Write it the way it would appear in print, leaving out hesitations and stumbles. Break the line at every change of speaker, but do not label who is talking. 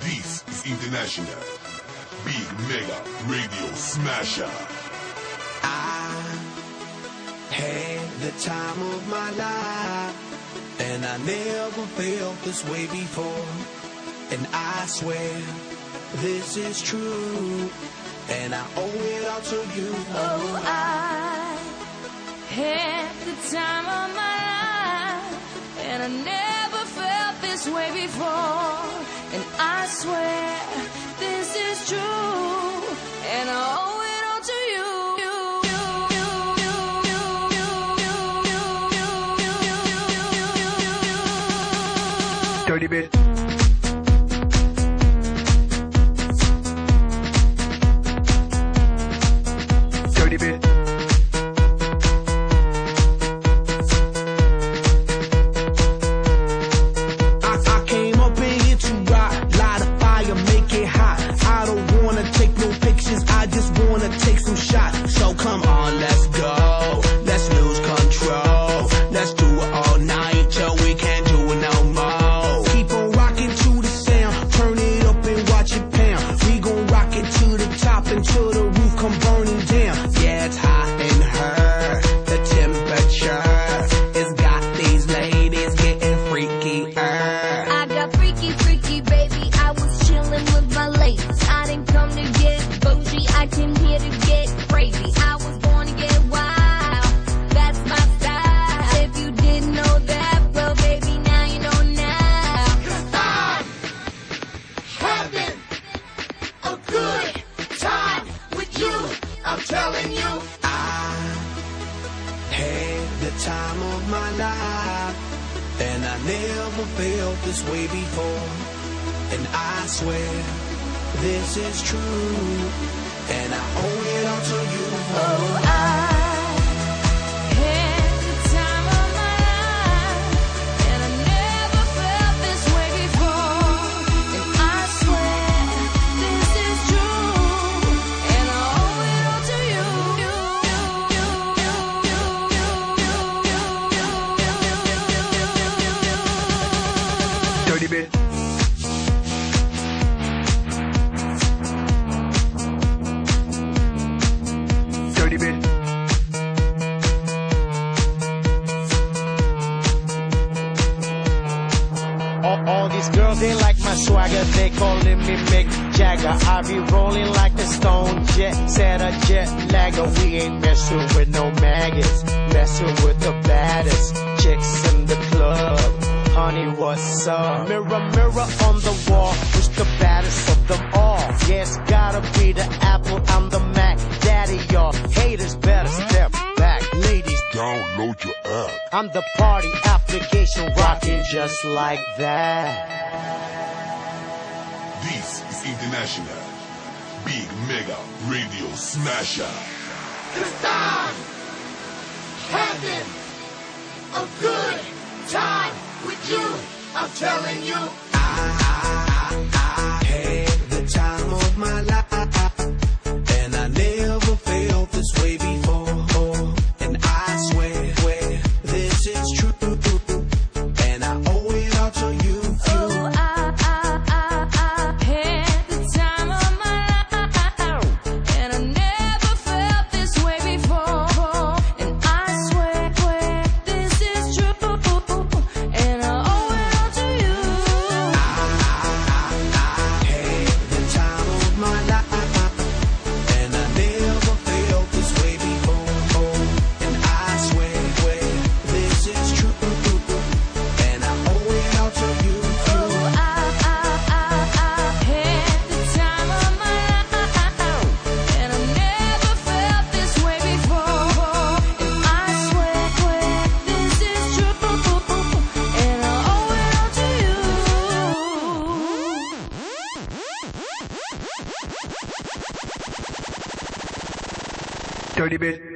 This is International Big Mega Radio Smasher.
I had the time of my life, and I never felt this way before. And I swear this is true, and I owe it all to you.
Oh, I had the time of my life, and I never felt this way before. And I swear this is true, and I owe it all to you.
Dirty bit. Dirty bit.
I came up in here to rock, light a fire, make it hot. I don't wanna take no pictures, I just wanna take some shots. So come on, let's go, let's lose control. Let's do it all night till we can't do it no more. Keep on rocking to the sound, turn it up and watch it pound. We gon' rock it to the top until the roof come burning down. Yeah, it's hot in her, the temperature has got these ladies getting freaky.
I got freaky, freaky, baby. I was chillin' with my ladies. I didn't come to get bougie, I came here to get crazy. I was born to get wild, that's my style. If you didn't know that, well, baby, now you know now. 'Cause I'm having a good time with you, I'm telling you.
I had the time of my life, and I never felt this way before. And I swear this is true, and I owe it all to you.
Oh, I had the time of my life, and I never felt this way before. And I swear this is true, and I owe it all to you.
Dirty bit. Dirty bit.
All these girls, they like my swagger, they calling me Mick Jagger. I be rolling like a stone jet, set a jet lagger. We ain't messing with no maggots, messing with the baddest chicks in the club. Honey, what's up? Mirror, mirror on the wall, who's the baddest of them all? Yes, gotta be the Apple, I'm the Mac. Daddy, y'all haters better step back. Ladies,
Download your app.
I'm the party application rocking just like that.
This is International Big Mega Radio Smasher.
'Cause I'm having a good time with you, I'm telling you.
I had the time of my life, and I never felt this way before. And I swear this is true, and I owe it all to you.
Oh, I had the time of my life, and I never felt this way before. And I swear this is true, and I owe it all to you.
Had the time of my life, and I never felt this way before. And I swear this is true, and I owe it all to you.
Oh, I had the time of my life, and I never felt this way before. And I swear this is true, and I owe it all to you.
Dirty bit.